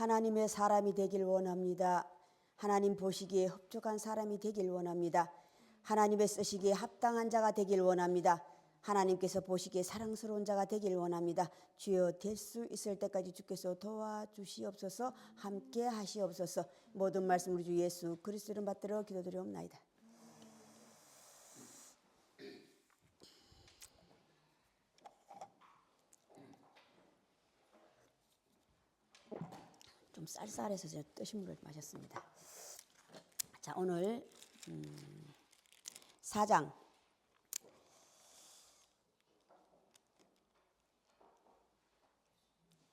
하나님의 사람이 되길 원합니다. 하나님 보시기에 흡족한 사람이 되길 원합니다. 하나님의 쓰시기에 합당한 자가 되길 원합니다. 하나님께서 보시기에 사랑스러운 자가 되길 원합니다. 주여 될 수 있을 때까지 주께서 도와주시옵소서. 함께 하시옵소서. 모든 말씀 우리 주 예수 그리스도를 받들어 기도드리옵나이다. 좀 쌀쌀해서 제가 뜨신 물을 마셨습니다. 자, 오늘 4장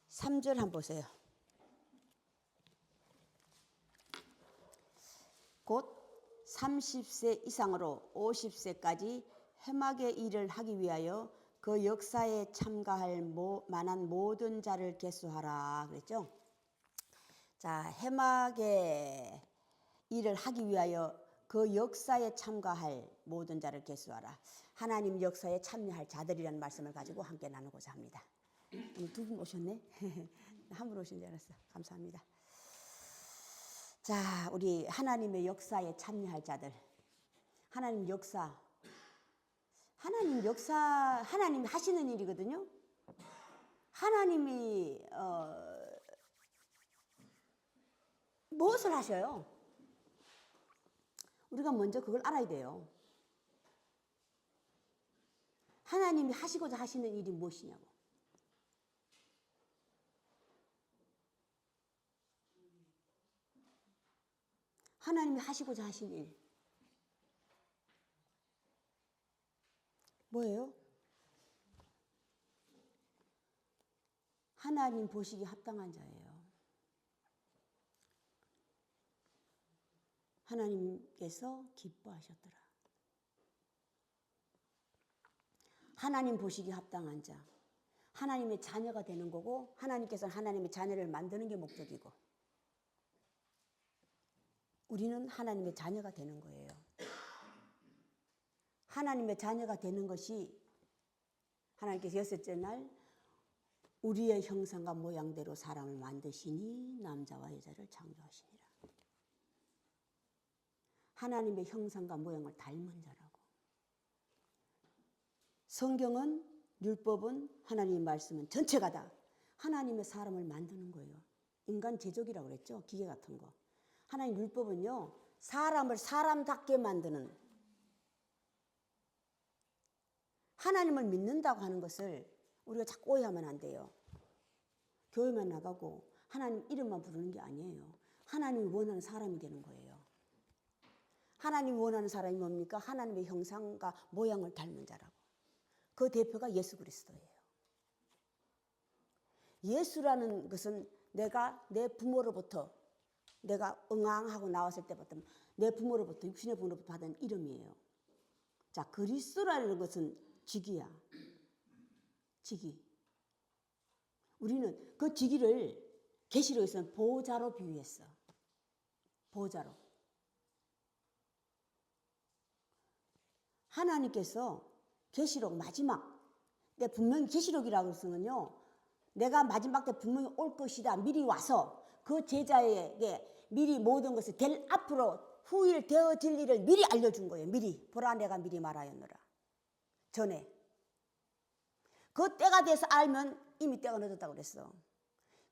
3절 한번 보세요. 곧 30세 이상으로 50세까지 회막의 일을 하기 위하여 그 역사에 참가할 만한 모든 자를 계수하라 그랬죠. 자, 회막의 일을 하기 위하여 그 역사에 참가할 모든 자를 계수하라. 하나님 역사에 참여할 자들이라는 말씀을 가지고 함께 나누고자 합니다. 두 분 오셨네. 한 분 오신 줄 알았어. 감사합니다. 자, 우리 하나님의 역사에 참여할 자들. 하나님 역사, 하나님이 하시는 일이거든요. 하나님이 무엇을 하셔요? 우리가 먼저 그걸 알아야 돼요. 하나님이 하시고자 하시는 일이 무엇이냐고. 하나님이 하시고자 하신 일 뭐예요? 하나님 보시기 합당한 자예요. 하나님께서 기뻐하셨더라. 하나님 보시기 합당한 자, 하나님의 자녀가 되는 거고, 하나님께서는 하나님의 자녀를 만드는 게 목적이고, 우리는 하나님의 자녀가 되는 거예요. 하나님의 자녀가 되는 것이 하나님께서 여섯째 날 우리의 형상과 모양대로 사람을 만드시니 남자와 여자를 창조하시니라. 하나님의 형상과 모양을 닮은 자라고. 성경은, 율법은, 하나님의 말씀은 전체가 다 하나님의 사람을 만드는 거예요. 인간 제조기라고 그랬죠. 기계 같은 거. 하나님 율법은요, 사람을 사람답게 만드는, 하나님을 믿는다고 하는 것을 우리가 자꾸 오해하면 안 돼요. 교회만 나가고 하나님 이름만 부르는 게 아니에요. 하나님이 원하는 사람이 되는 거예요. 하나님이 원하는 사람이 뭡니까? 하나님의 형상과 모양을 닮은 자라고. 그 대표가 예수 그리스도예요. 예수라는 것은 내가 내 부모로부터, 내가 응앙하고 나왔을 때부터 내 부모로부터, 육신의 부모로부터 받은 이름이에요. 자, 그리스도라는 것은 직위야. 직위. 우리는 그 직위를 계시록에서는 보좌로 비유했어. 보좌로. 하나님께서 계시록 마지막, 분명히 계시록이라고 해서는요, 내가 마지막 때 분명히 올 것이다. 미리 와서 그 제자에게 미리 모든 것을 앞으로 후일 되어질 일을 미리 알려준 거예요. 미리. 보라 내가 미리 말하였노라. 전에. 그 때가 돼서 알면 이미 때가 늦었다고 그랬어.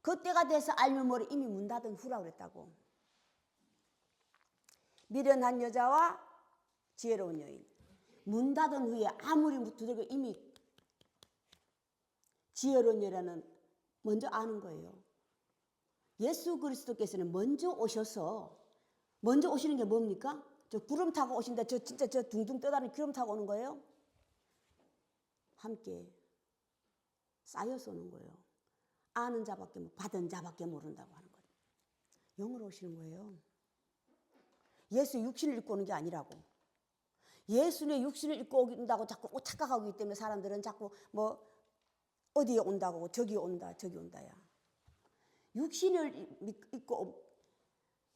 그 때가 돼서 알면 뭐래? 이미 문 닫은 후라고 그랬다고. 미련한 여자와 지혜로운 여인. 문 닫은 후에 아무리 두들겨 이미 지혜로운 여자는 먼저 아는 거예요. 예수 그리스도께서는 먼저 오셔서, 먼저 오시는 게 뭡니까? 저 구름 타고 오신다. 저 진짜 저 둥둥 떠다니는 구름 타고 오는 거예요. 함께 쌓여서 오는 거예요. 아는 자밖에, 받은 자밖에 모른다고 하는 거예요. 영으로 오시는 거예요. 예수 육신을 입고 오는 게 아니라고. 예수의 육신을 입고 온다고 자꾸 착각하고 있기 때문에 사람들은 자꾸 뭐 어디에 온다고 하고 저기 온다 저기 온다야. 육신을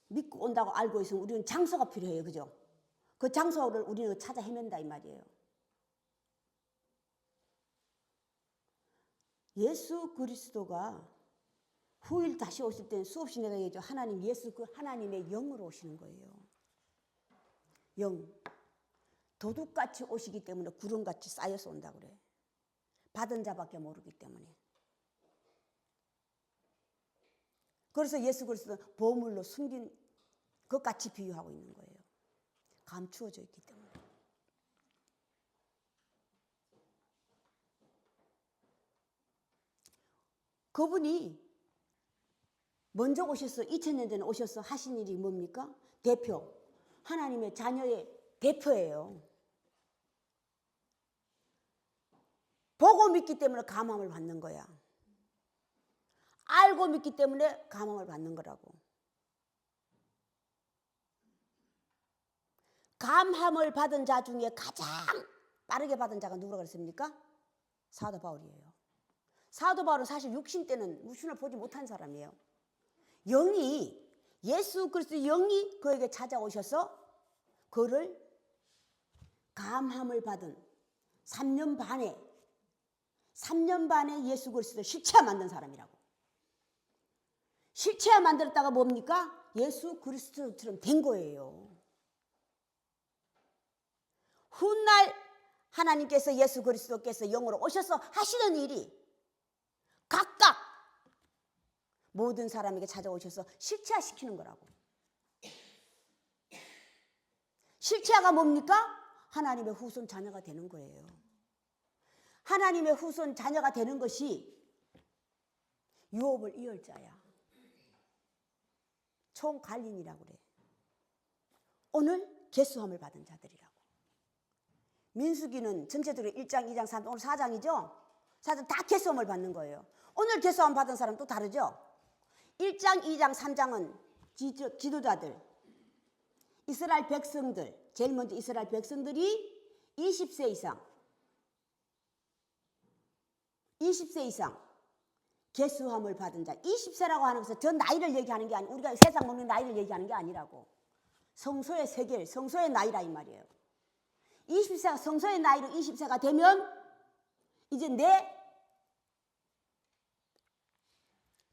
믿고 온다고 알고 있으면 우리는 장소가 필요해요. 그죠? 그 장소를 우리는 찾아 헤맨다 이 말이에요. 예수 그리스도가 후일 다시 오실 때는 수없이 내가 얘기했죠. 하나님 예수 그 하나님의 영으로 오시는 거예요. 영. 도둑같이 오시기 때문에 구름같이 쌓여서 온다고 그래. 받은 자밖에 모르기 때문에. 그래서 예수 그리스도는 보물로 숨긴 것같이 비유하고 있는 거예요. 감추어져 있기 때문에. 그분이 먼저 오셔서 2000년 전에 오셔서 하신 일이 뭡니까? 대표. 하나님의 자녀의 대표예요. 보고 믿기 때문에 감함을 받는 거야. 알고 믿기 때문에 감함을 받는 거라고. 감함을 받은 자 중에 가장 빠르게 받은 자가 누구라고 그랬습니까? 사도 바울이에요. 사도 바울은 사실 육신 때는 육신을 보지 못한 사람이에요. 영이 예수 그리스도의 영이 그에게 찾아오셔서 그를 감함을 받은 3년 반에 예수 그리스도를 실체화 만든 사람이라고. 실체화 만들었다가 뭡니까? 예수 그리스도처럼 된 거예요. 훗날 하나님께서 예수 그리스도께서 영으로 오셔서 하시는 일이 각각 모든 사람에게 찾아오셔서 실체화시키는 거라고. 실체화가 뭡니까? 하나님의 후손 자녀가 되는 거예요. 하나님의 후손 자녀가 되는 것이 유업을 이을 자야. 총관린이라고 그래. 오늘 계수함을 받은 자들이라고. 민수기는 전체적으로 1장, 2장, 3장, 오늘 4장이죠? 4장 다 계수함을 받는 거예요. 오늘 계수함 받은 사람 또 다르죠? 1장, 2장, 3장은 지도자들, 이스라엘 백성들, 제일 먼저 이스라엘 백성들이 20세 이상 계수함을 받은 자. 20세라고 하는 것은 저 나이를 얘기하는 게 아니고 우리가 세상 먹는 나이를 얘기하는 게 아니라고. 성소의 세계, 성소의 나이라 이 말이에요. 20세가 성소의 나이로 20세가 되면 이제 내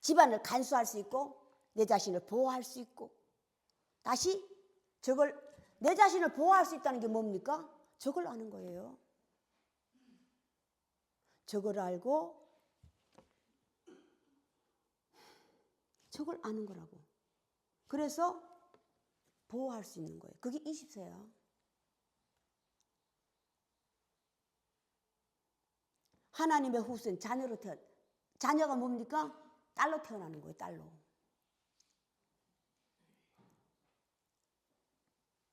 집안을 간수할 수 있고 내 자신을 보호할 수 있고 다시 저걸 내 자신을 보호할 수 있다는 게 뭡니까? 저걸 아는 거예요. 저걸 알고 저걸 아는 거라고. 그래서 보호할 수 있는 거예요. 그게 20세야. 하나님의 후손 자녀로 자녀가 뭡니까? 딸로 태어나는 거예요. 딸로.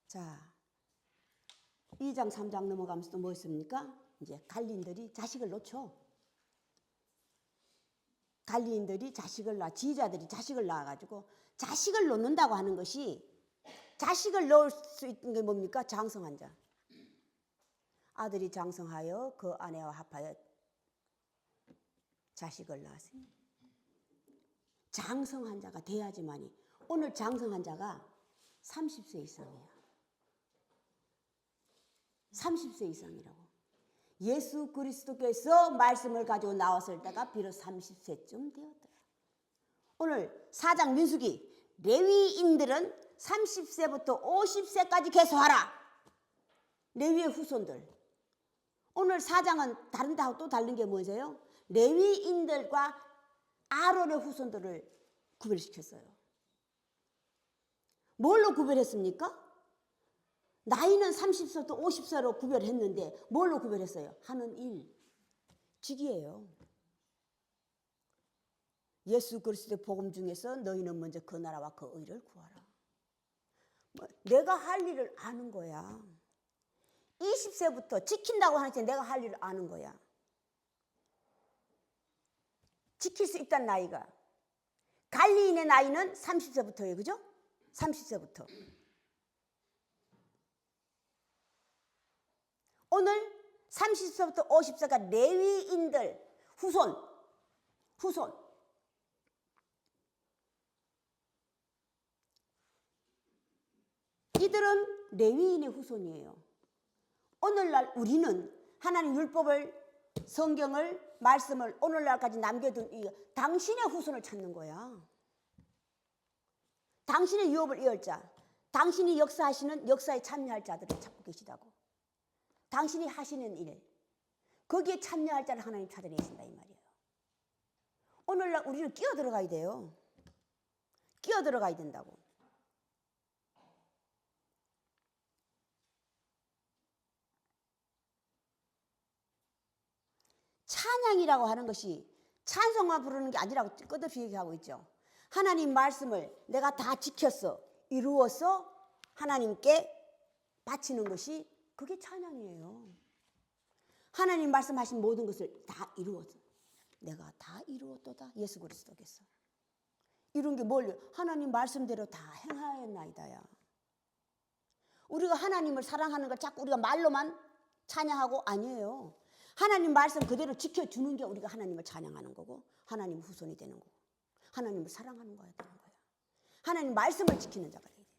자, 2장 3장 넘어가면서 또 뭐 있습니까? 이제 갈린들이 자식을 놓죠. 갈린들이 자식을 낳아, 지휘자들이 자식을 낳아가지고 자식을 놓는다고 하는 것이 자식을 넣을 수 있는 게 뭡니까? 장성한 자. 아들이 장성하여 그 아내와 합하여 자식을 낳았습니다. 장성한 자가 돼야지만이. 오늘 장성한 자가 30세 이상이야. 30세 이상이라고. 예수 그리스도께서 말씀을 가지고 나왔을 때가 비록 30세쯤 되었더라. 오늘 4장 민수기 레위인들은 30세부터 50세까지 계수하라. 레위의 후손들. 오늘 4장은 다른 데하고 또 다른 게 뭐세요? 레위인들과 아론의 후손들을 구별시켰어요. 뭘로 구별했습니까? 나이는 30세부터 50세로 구별했는데 뭘로 구별했어요? 하는 일, 직이에요. 예수 그리스도의 복음 중에서 너희는 먼저 그 나라와 그 의를 구하라. 내가 할 일을 아는 거야. 20세부터 지킨다고 하는데 내가 할 일을 아는 거야. 지킬 수 있다는 나이가. 갈리인의 나이는 30세부터예요. 그죠? 30세부터. 오늘 30세부터 50세가 레위인들 후손. 이들은 레위인의 후손이에요. 오늘날 우리는 하나님 율법을 성경을 말씀을 오늘날까지 남겨둔 당신의 후손을 찾는 거야. 당신의 유업을 이을 자, 당신이 역사하시는 역사에 참여할 자들을 찾고 계시다고. 당신이 하시는 일, 거기에 참여할 자를 하나님 찾아내신다 이 말이에요. 오늘날 우리는 끼어들어가야 돼요. 끼어들어가야 된다고. 찬양이라고 하는 것이 찬송만 부르는 게 아니라고 끝없이 얘기하고 있죠. 하나님 말씀을 내가 다 지켰어, 이루어서 하나님께 바치는 것이 그게 찬양이에요. 하나님 말씀하신 모든 것을 다 이루어서 내가 다 이루었도다. 예수 그리스도께서 이룬 게 뭘요? 하나님 말씀대로 다 행하였나이다야. 우리가 하나님을 사랑하는 걸 자꾸 우리가 말로만 찬양하고 아니에요. 하나님 말씀 그대로 지켜주는 게 우리가 하나님을 찬양하는 거고 하나님 후손이 되는 거고 하나님을 사랑하는 거야 되는 거야. 하나님 말씀을 지키는 자가 돼야 돼.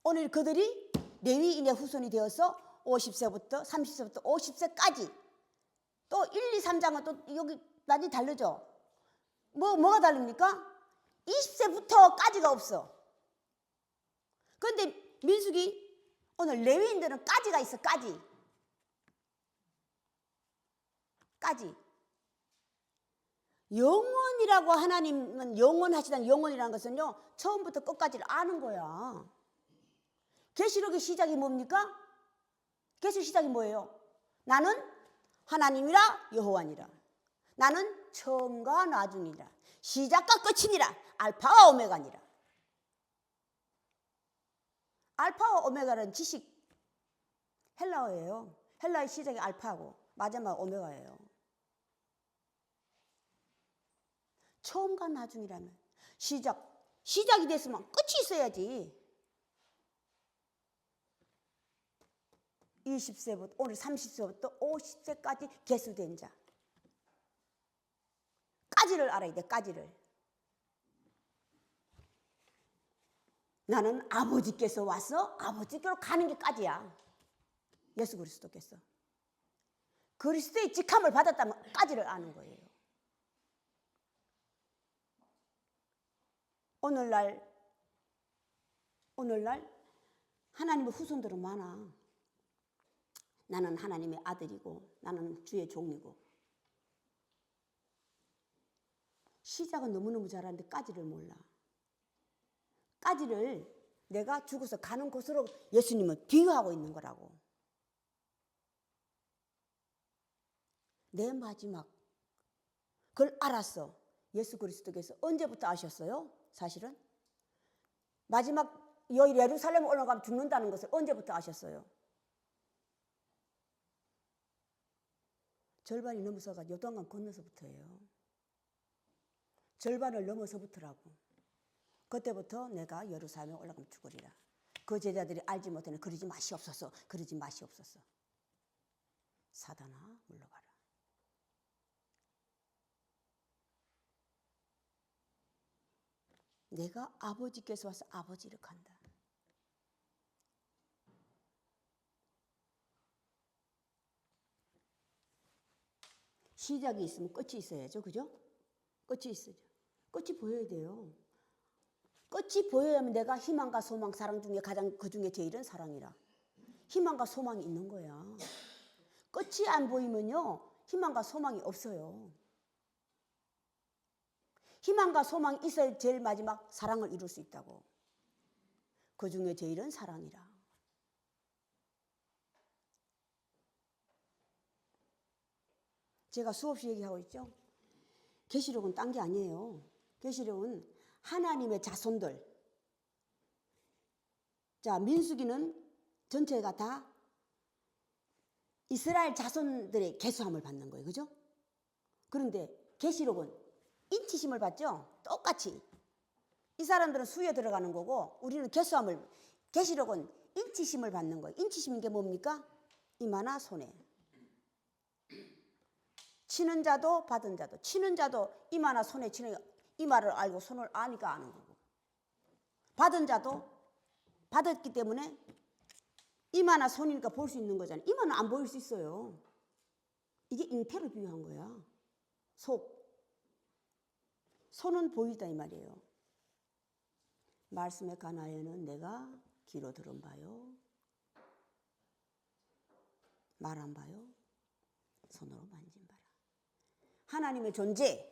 오늘 그들이 레위인의 후손이 되어서 50세부터 30세부터 50세까지 또 1, 2, 3장은 또 여기 많이 다르죠. 뭐가 다릅니까? 20세부터까지가 없어. 그런데 민수기 오늘 레위인들은 까지가 있어. 까지. 영원이라고 하나님은 영원하시다는 영원이라는 것은요 처음부터 끝까지를 아는 거야. 계시록의 시작이 뭡니까? 계시록 시작이 뭐예요? 나는 하나님이라 여호와니라. 나는 처음과 나중이라. 시작과 끝이니라. 알파와 오메가니라. 알파와 오메가는 지식 헬라어예요. 헬라의 시작이 알파고 마지막 오메가예요. 처음과 나중이라면 시작이 됐으면 끝이 있어야지. 20세부터 오늘 30세부터 50세까지 계수된 자. 까지를 알아야 돼. 까지를. 나는 아버지께서 와서 아버지께로 가는 게 까지야. 예수 그리스도께서. 그리스도의 직함을 받았다면 까지를 아는 거예요. 오늘날 하나님의 후손들은 많아. 나는 하나님의 아들이고 나는 주의 종이고. 시작은 너무너무 잘하는데 까지를 몰라. 까지를 내가 죽어서 가는 곳으로 예수님은 비유하고 있는 거라고. 내 마지막 그걸 알았어. 예수 그리스도께서 언제부터 아셨어요? 사실은 마지막 예루살렘 올라가면 죽는다는 것을 언제부터 아셨어요? 절반이 넘어서가 요단강 건너서부터예요. 절반을 넘어서부터라고. 그때부터 내가 예루살렘에 올라가면 죽으리라. 그 제자들이 알지 못하네. 그러지 마시옵소서. 그러지 마시옵소서. 사단아 물러가라. 내가 아버지께서 와서 아버지를 간다. 시작이 있으면 끝이 있어야죠. 그죠? 끝이 있어야죠. 끝이 보여야 돼요. 끝이 보여야면 내가 희망과 소망, 사랑 중에 가장 그 중에 제일은 사랑이라. 희망과 소망이 있는 거야. 끝이 안 보이면요. 희망과 소망이 없어요. 희망과 소망이 있어야 제일 마지막 사랑을 이룰 수 있다고. 그 중에 제일은 사랑이라. 제가 수없이 얘기하고 있죠. 계시록은 딴 게 아니에요. 계시록은 하나님의 자손들. 자, 민수기는 전체가 다 이스라엘 자손들의 계수함을 받는 거예요. 그죠? 그런데 계시록은 인치심을 받죠? 똑같이. 이 사람들은 수에 들어가는 거고 우리는 계수함을, 계시록은 인치심을 받는 거예요. 인치심인 게 뭡니까? 이마나 손에. 치는 자도 받은 자도. 치는 자도 이마나 손에 치는, 이마를 알고 손을 아니까 아는 거고. 받은 자도 받았기 때문에 이마나 손이니까 볼 수 있는 거잖아요. 이마는 안 보일 수 있어요. 이게 잉태로 비유한 거야. 소는 보이다 이 말이에요. 말씀에 관하여는 내가 귀로 들은 바요, 말한 바요, 손으로 만진 바라. 하나님의 존재,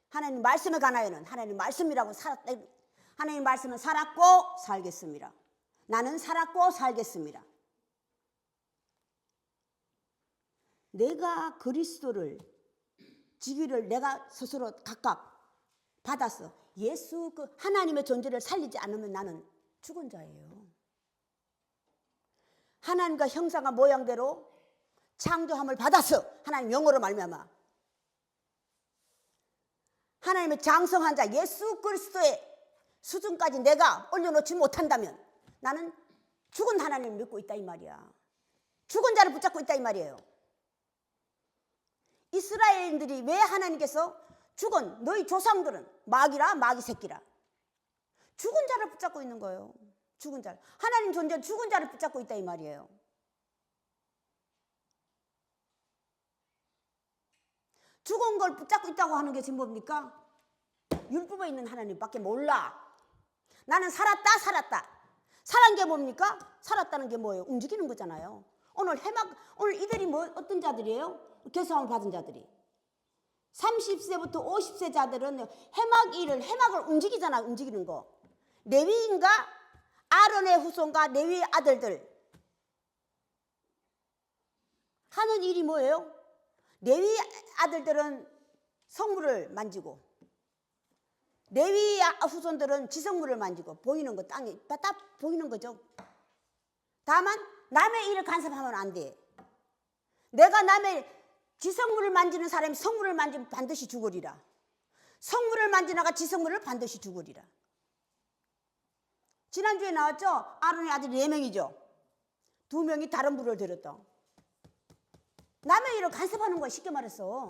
하나님 말씀에 관하여는 하나님 말씀이라고 살았다. 하나님 말씀은 살았고 살겠습니다. 나는 살았고 살겠습니다. 내가 그리스도를 직위를 내가 스스로 각각 받았어. 예수 그 하나님의 존재를 살리지 않으면 나는 죽은 자예요. 하나님과 형상과 모양대로 창조함을 받았어. 하나님 영어로 말미암아. 하나님의 장성한 자 예수 그리스도의 수준까지 내가 올려놓지 못한다면 나는 죽은 하나님을 믿고 있다 이 말이야. 죽은 자를 붙잡고 있다 이 말이에요. 이스라엘인들이 왜 하나님께서 죽은 너희 조상들은 마귀라 마귀 새끼라 죽은 자를 붙잡고 있는 거예요. 죽은 자. 하나님 존재는 죽은 자를 붙잡고 있다 이 말이에요. 죽은 걸 붙잡고 있다고 하는 게 지금 뭡니까? 율법에 있는 하나님밖에 몰라. 나는 살았다. 살은 게 뭡니까? 살았다는 게 뭐예요? 움직이는 거잖아요. 오늘 이들이 어떤 자들이에요? 계수함을 받은 자들이. 30세부터 50세 자들은 해막을 움직이잖아. 움직이는 거. 레위인과 아론의 후손과 레위의 아들들 하는 일이 뭐예요? 레위 아들들은 성물을 만지고 레위 후손들은 지성물을 만지고 보이는 거 땅에 딱 보이는 거죠. 다만 남의 일을 간섭하면 안 돼. 내가 남의 지성물을 만지는 사람이 성물을 만지면 반드시 죽으리라. 성물을 만지나가 지성물을 반드시 죽으리라. 지난주에 나왔죠? 아론의 아들이 4명이죠. 2명이 다른 불을 들였다. 남의 일을 간섭하는 거야. 쉽게 말해서.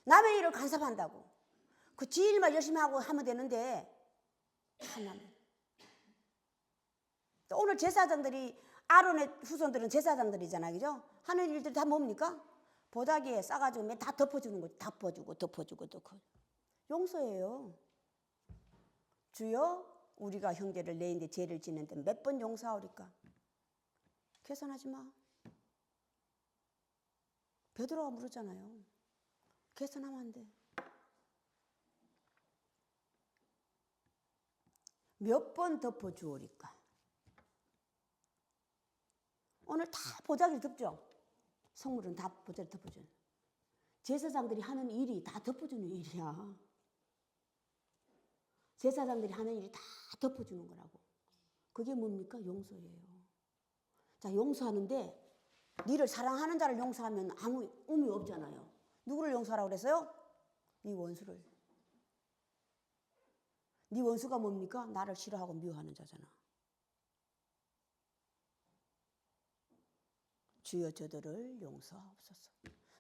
남의 일을 간섭한다고. 그 지 일만 열심히 하고 하면 되는데 하나님. 오늘 제사장들이 아론의 후손들은 제사장들이잖아요. 그죠? 하는 일들이 다 뭡니까? 보자기에 싸가지고 다 덮어주는 거지. 덮어주고. 용서해요. 주여 우리가 형제를 내인데 죄를 짓는데 몇 번 용서하오리까? 계산하지 마. 베드로가 물었잖아요. 계산하면 안 돼. 몇 번 덮어주오리까? 오늘 다 보자기를 덮죠. 성물은 다 보자기를 덮어주는. 제사장들이 하는 일이 다 덮어주는 일이야. 제사장들이 하는 일이 다 덮어주는 거라고. 그게 뭡니까? 용서예요. 자, 용서하는데 니를 사랑하는 자를 용서하면 아무 의미 없잖아요. 누구를 용서하라고 그랬어요? 네 원수를. 네 원수가 뭡니까? 나를 싫어하고 미워하는 자잖아. 주여 저들을 용서하옵소서.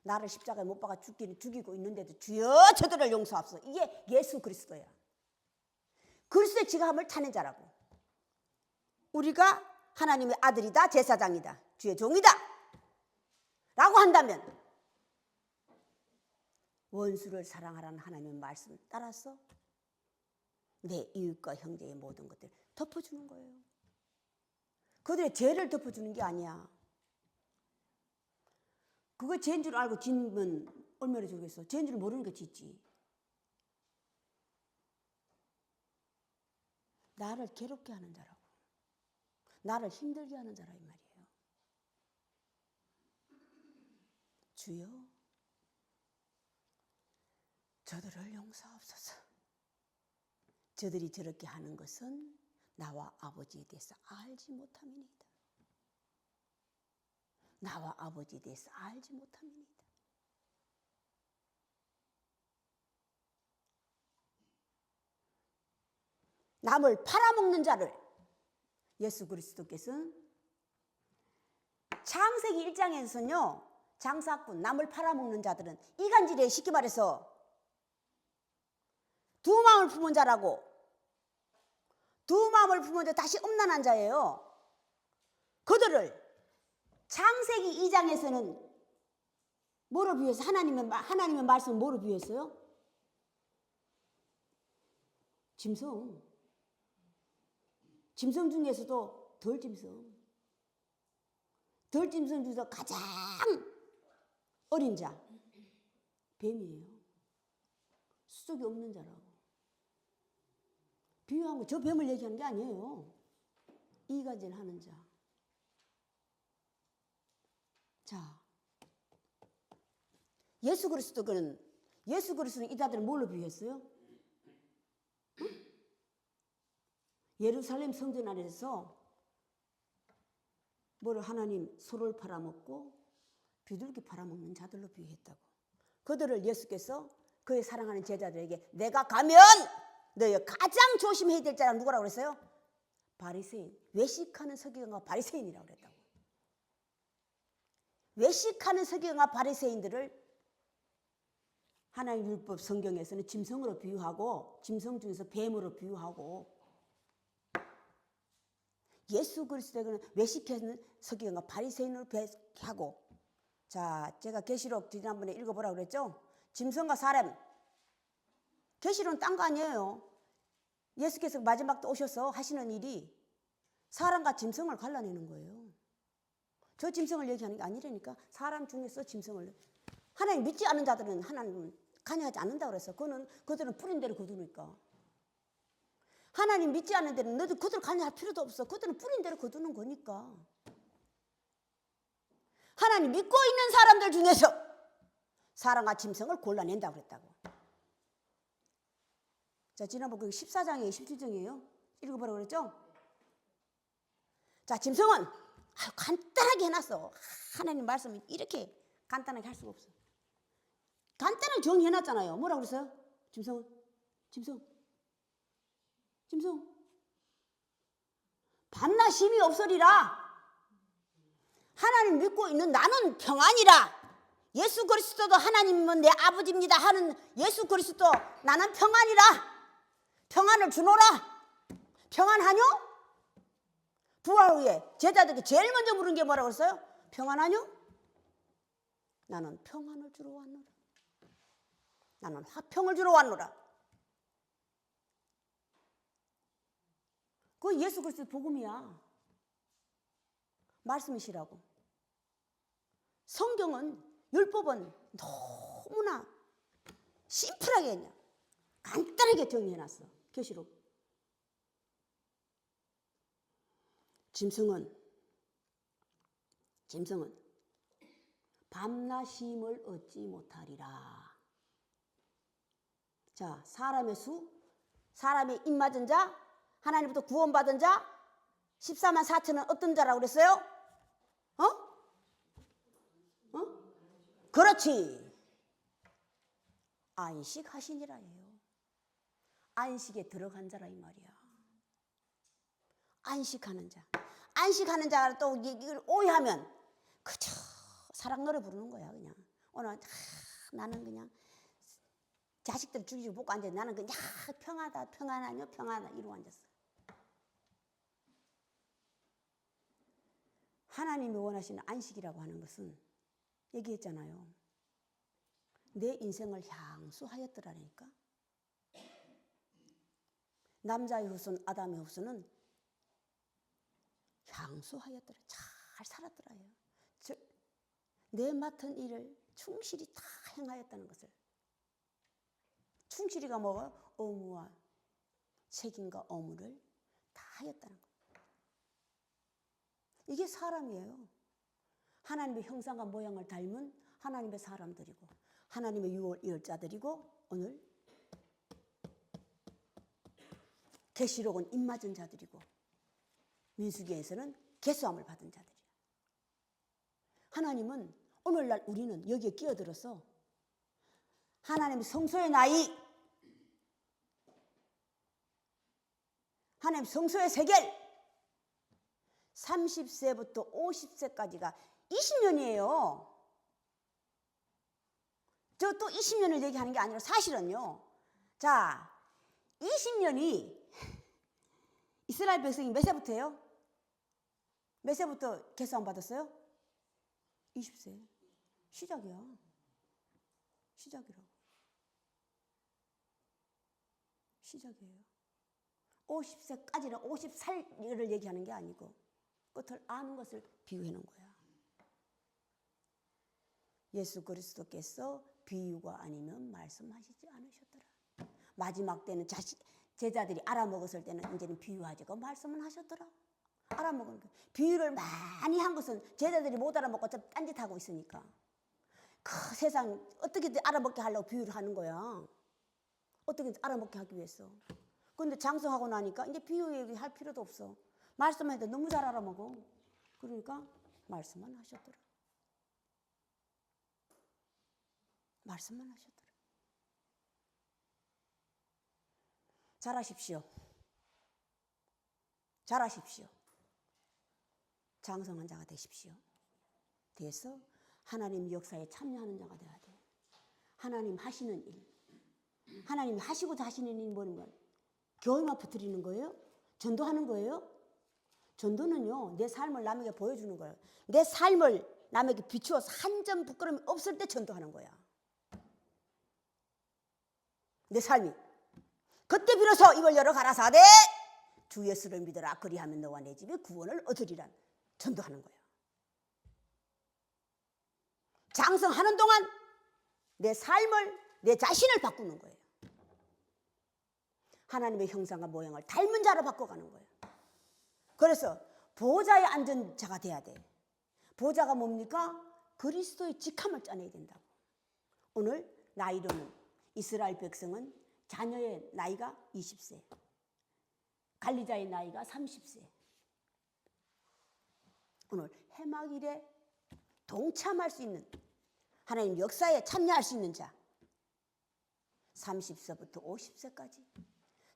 나를 십자가에 못 박아 죽이고 있는데도 주여 저들을 용서하옵소서. 이게 예수 그리스도야. 그리스도의 지감을 타는 자라고. 우리가 하나님의 아들이다, 제사장이다, 주의 종이다 라고 한다면 원수를 사랑하라는 하나님의 말씀을 따라서 내 이웃과 형제의 모든 것들을 덮어주는 거예요. 그들의 죄를 덮어주는 게 아니야. 그거 죄인 줄 알고 짓면 얼마나 좋겠어. 죄인 줄 모르니까 짓지. 나를 괴롭게 하는 자라고. 나를 힘들게 하는 자라 이 말이에요. 주여 저들을 용서하옵소서. 저들이 저렇게 하는 것은 나와 아버지에 대해서 알지 못함이니이다. 나와 아버지에 대해서 알지 못함이니이다. 남을 팔아먹는 자를 예수 그리스도께서는 창세기 1장에서는요. 장사꾼, 남을 팔아먹는 자들은 이간질에 쉽게 말해서 두 마음을 품은 자라고. 두 마음을 품은 자 다시 음란한 자예요. 그들을 창세기 2장에서는 뭐로 비유해서 하나님의 말씀을 뭐로 비유했어요? 짐승. 짐승 중에서도 덜 짐승. 덜 짐승 중에서 가장 어린 자. 뱀이에요. 수족이 없는 자라고. 비유한 거 저 뱀을 얘기하는 게 아니에요. 이간질 하는 자. 자, 예수 그리스도는 이 자들을 뭘로 비유했어요? 응? 예루살렘 성전 안에서 뭐를 하나님 소를 팔아먹고 비둘기 팔아먹는 자들로 비유했다고. 그들을 예수께서 그의 사랑하는 제자들에게 내가 가면 너희 가장 조심해야 될 자는 누구라고 그랬어요? 바리새인. 외식하는 서기관과 바리새인이라고 그랬다고. 외식하는 서기관과 바리새인들을 하나님 율법 성경에서는 짐승으로 비유하고 짐승 중에서 뱀으로 비유하고 예수 그리스도는 외식하는 서기관과 바리새인으로 비유하고 자, 제가 계시록 지난번에 읽어보라고 그랬죠? 짐승과 사람. 계시록은 딴 거 아니에요. 예수께서 마지막 때 오셔서 하시는 일이 사람과 짐승을 갈라내는 거예요. 저 짐승을 얘기하는 게 아니라니까. 사람 중에서 짐승을. 하나님 믿지 않는 자들은 하나님은 관여하지 않는다고 그랬어. 그들은 뿌린 대로 거두니까. 하나님 믿지 않는 데는 너도 그들 관여할 필요도 없어. 그들은 뿌린 대로 거두는 거니까. 하나님 믿고 있는 사람들 중에서 사람과 짐승을 골라낸다고 그랬다고. 자, 지난번 그 14장에 17장이에요. 읽어보라고 그랬죠? 자, 짐승은 아유, 간단하게 해놨어. 하나님 말씀을 이렇게 간단하게 할 수가 없어. 간단하게 정리해놨잖아요. 뭐라고 그랬어요? 짐승은? 짐승. 밤낮 쉼이 없으리라. 하나님 믿고 있는 나는 평안이라. 예수 그리스도도 하나님은 내 아버지입니다 하는 예수 그리스도 나는 평안이라. 평안을 주노라. 평안하뇨? 부활 후에 제자들이 제일 먼저 물은 게 뭐라고 했어요? 평안하뇨? 나는 평안을 주러 왔노라. 나는 화평을 주러 왔노라. 그거 예수 그리스도 복음이야. 말씀이시라고. 성경은 율법은 너무나 심플하게 그냥 간단하게 정리해놨어. 계시록. 짐승은 밤낮 쉼을 얻지 못하리라. 자, 사람의 수, 사람의 입 맞은 자, 하나님부터 구원받은 자, 14만 4천은 어떤 자라고 그랬어요? 그렇지. 안식하시니라예요. 안식에 들어간 자라 이 말이야. 안식하는 자. 안식하는 자가 또 이걸 오해하면 그저 사랑 노래 부르는 거야 그냥. 오늘 나는 그냥 자식들 죽이고 먹고 앉아. 나는 그냥 평하다 평안하뇨 평안하다 이러고 앉았어. 하나님이 원하시는 안식이라고 하는 것은 얘기했잖아요. 내 인생을 향수하였더라니까. 남자의 후손 아담의 후손은 향수하였더라. 잘 살았더라요. 내 맡은 일을 충실히 다 행하였다는 것을. 충실히가 뭐가? 의무와 책임과 의무를 다 하였다는 것. 이게 사람이에요. 하나님의 형상과 모양을 닮은 하나님의 사람들이고 하나님의 유월자들이고 오늘 계시록은 입맞은 자들이고 민수기에서는 계수함을 받은 자들이야. 하나님은 오늘날 우리는 여기에 끼어들어서 하나님의 성소의 나이, 하나님 성소의 세겔 30세부터 50세까지가 20년이에요. 저 또 20년을 얘기하는 게 아니라 사실은요. 자, 20년이 이스라엘 백성이 몇 세부터예요? 몇 세부터 계수함 받았어요? 20세. 시작이야. 시작이라고. 시작이에요. 50세까지는 50살을 얘기하는 게 아니고 끝을 아는 것을 비유해 놓은 거야. 예수 그리스도께서 비유가 아니면 말씀하시지 않으셨더라. 마지막 때는 제자들이 알아먹었을 때는 이제는 비유하지. 그 말씀은 하셨더라. 알아먹은 거. 비유를 많이 한 것은 제자들이 못 알아먹고 딴짓하고 있으니까. 그 세상 어떻게든 알아먹게 하려고 비유를 하는 거야. 어떻게든 알아먹게 하기 위해서. 근데 장성하고 나니까 이제 비유 얘기할 필요도 없어. 말씀해도 너무 잘 알아먹어. 그러니까 말씀만 하셨더라. 말씀만 하셨더라. 잘하십시오. 잘하십시오. 장성한 자가 되십시오. 돼서 하나님 역사에 참여하는 자가 돼야 돼. 하나님 하시는 일. 하나님이 하시고자 하시는 일이 뭐냐면 교회만 퍼뜨리는 거예요? 전도하는 거예요? 전도는요, 내 삶을 남에게 보여주는 거예요. 내 삶을 남에게 비추어서 한 점 부끄러움이 없을 때 전도하는 거야. 내 삶이. 그때 비로소 이걸 열어 가라사대 주 예수를 믿어라. 그리하면 너와 내 집에 구원을 얻으리란 전도하는 거야. 장성하는 동안 내 삶을, 내 자신을 바꾸는 거예요. 하나님의 형상과 모양을 닮은 자로 바꿔가는 거예요. 그래서 보좌에 앉은 자가 돼야 돼. 보좌가 뭡니까? 그리스도의 직함을 짜내야 된다고. 오늘 나이로는 이스라엘 백성은 자녀의 나이가 20세, 관리자의 나이가 30세. 오늘 해막일에 동참할 수 있는, 하나님 역사에 참여할 수 있는 자 30세부터 50세까지.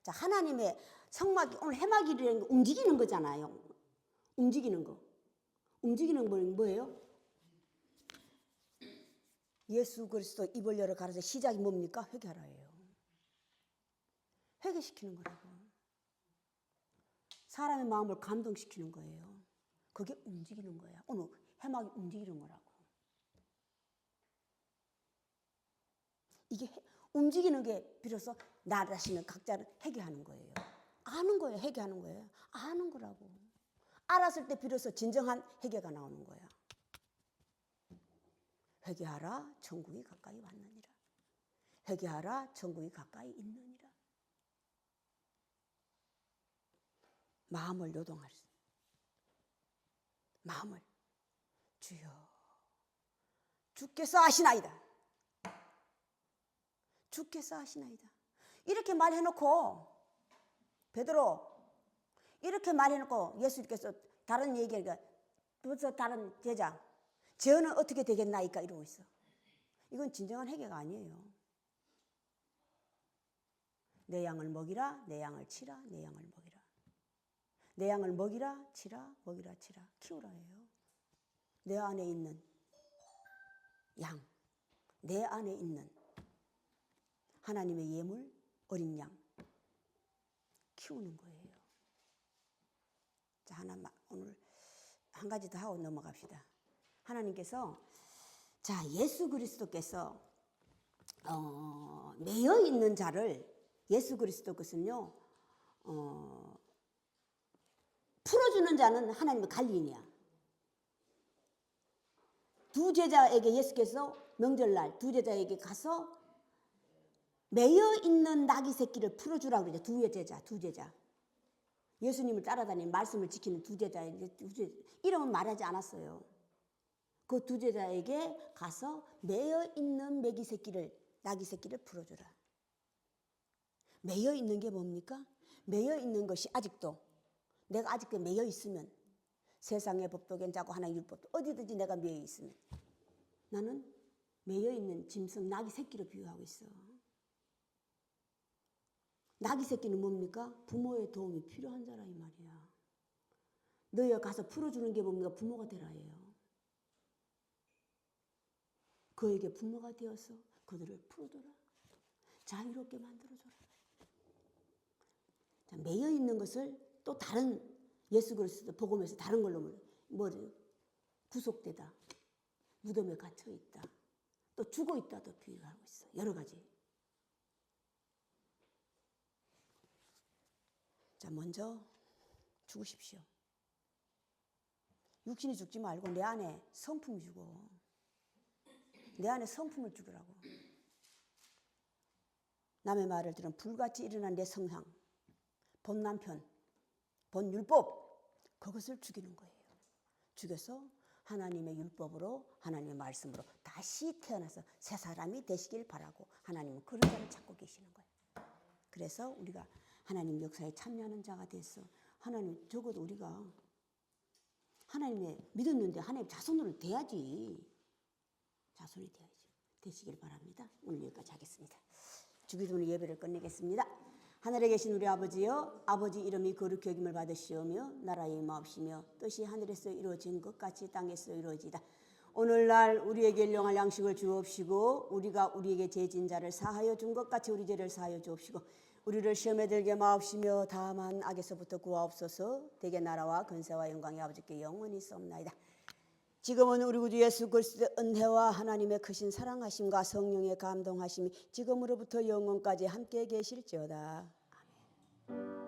자, 하나님의 성막이 오늘 해막일이라는 게 움직이는 거잖아요. 움직이는 거. 움직이는 건 뭐예요? 예수 그리스도 입을 열어 가라사 시작이 뭡니까? 회개하라예요. 회개시키는 거라고. 사람의 마음을 감동시키는 거예요. 그게 움직이는 거야. 오늘 해막이 움직이는 거라고. 이게 움직이는 게 비로소 나 자신을 각자를 회개하는 거예요. 아는 거예요. 회개하는 거예요. 아는 거라고. 알았을 때 비로소 진정한 회개가 나오는 거야. 회개하라 천국이 가까이 왔느니라. 회개하라 천국이 가까이 있느니라. 마음을 요동할 수. 마음을 주여 주께서 아시나이다. 주께서 하시나이다. 이렇게 말해놓고 베드로 이렇게 말해놓고 예수님께서 다른 얘기가 벌써 다른 제자 저는 어떻게 되겠나이까 이러고 있어. 이건 진정한 회개가 아니에요. 내 양을 먹이라, 내 양을 치라, 내 양을 먹이라. 내 양을 먹이라, 치라, 먹이라, 치라. 키우라예요. 내 안에 있는 양, 내 안에 있는 하나님의 예물, 어린 양 키우는 거예요. 자, 오늘 한 가지 더 하고 넘어갑시다. 하나님께서 자 예수 그리스도께서 매여 있는 자를 예수 그리스도께서는요 풀어주는 자는 하나님의 관리인이야. 두 제자에게 예수께서 명절날 두 제자에게 가서 매여 있는 나귀 새끼를 풀어주라고 그러죠. 두 제자. 예수님을 따라다니는 말씀을 지키는 두 제자. 이름은 말하지 않았어요. 그 두 제자에게 가서 매여 있는 나귀 새끼를 풀어주라. 매여 있는 게 뭡니까? 매여 있는 것이 아직도 내가 아직도 매여 있으면 세상의 법도 괜찮고 하나님 율법도 어디든지 내가 매여 있으면 나는 매여 있는 짐승 나귀 새끼로 비유하고 있어. 나귀 새끼는 뭡니까? 부모의 도움이 필요한 자라 이 말이야. 너희가 가서 풀어주는 게 뭡니까? 부모가 되라예요. 그에게 부모가 되어서 그들을 풀어줘라. 자유롭게 만들어줘라. 자, 매여 있는 것을 또 다른 예수 그리스도 복음에서 다른 걸로 뭐죠? 구속되다. 무덤에 갇혀 있다. 또 죽어 있다도 비유하고 있어. 여러 가지. 자, 먼저 죽으십시오. 육신이 죽지 말고 내 안에 성품이 죽어. 내 안에 성품을 죽으라고. 남의 말을 들은 불같이 일어난 내 성향, 본 남편, 본 율법, 그것을 죽이는 거예요. 죽여서 하나님의 율법으로, 하나님의 말씀으로 다시 태어나서 새 사람이 되시길 바라고 하나님은 그런 자를 찾고 계시는 거예요. 그래서 우리가 하나님 역사에 참여하는 자가 됐어. 하나님, 적어도 우리가 하나님의 믿었는데 하나님 자손으로 돼야지. 자손이 돼야지. 되시길 바랍니다. 오늘 여기까지 하겠습니다. 주기도문 예배를 끝내겠습니다. 하늘에 계신 우리 아버지여, 아버지 이름이 거룩히 여김을 받으시오며 나라의 임하옵시며 뜻이 하늘에서 이루어진 것 같이 땅에서 이루어지다. 오늘날 우리에게 일용할 양식을 주옵시고 우리가 우리에게 죄진 자를 사하여 준 것 같이 우리 죄를 사하여 주옵시고 우리를 시험에 들게 마옵시며 다만 악에서부터 구하옵소서. 대개 나라와 근세와 영광이 아버지께 영원히 있사옵나이다. 지금은 우리 구주 예수 그리스도의 은혜와 하나님의 크신 사랑하심과 성령의 감동하심이 지금으로부터 영원까지 함께 계실지어다. 아멘.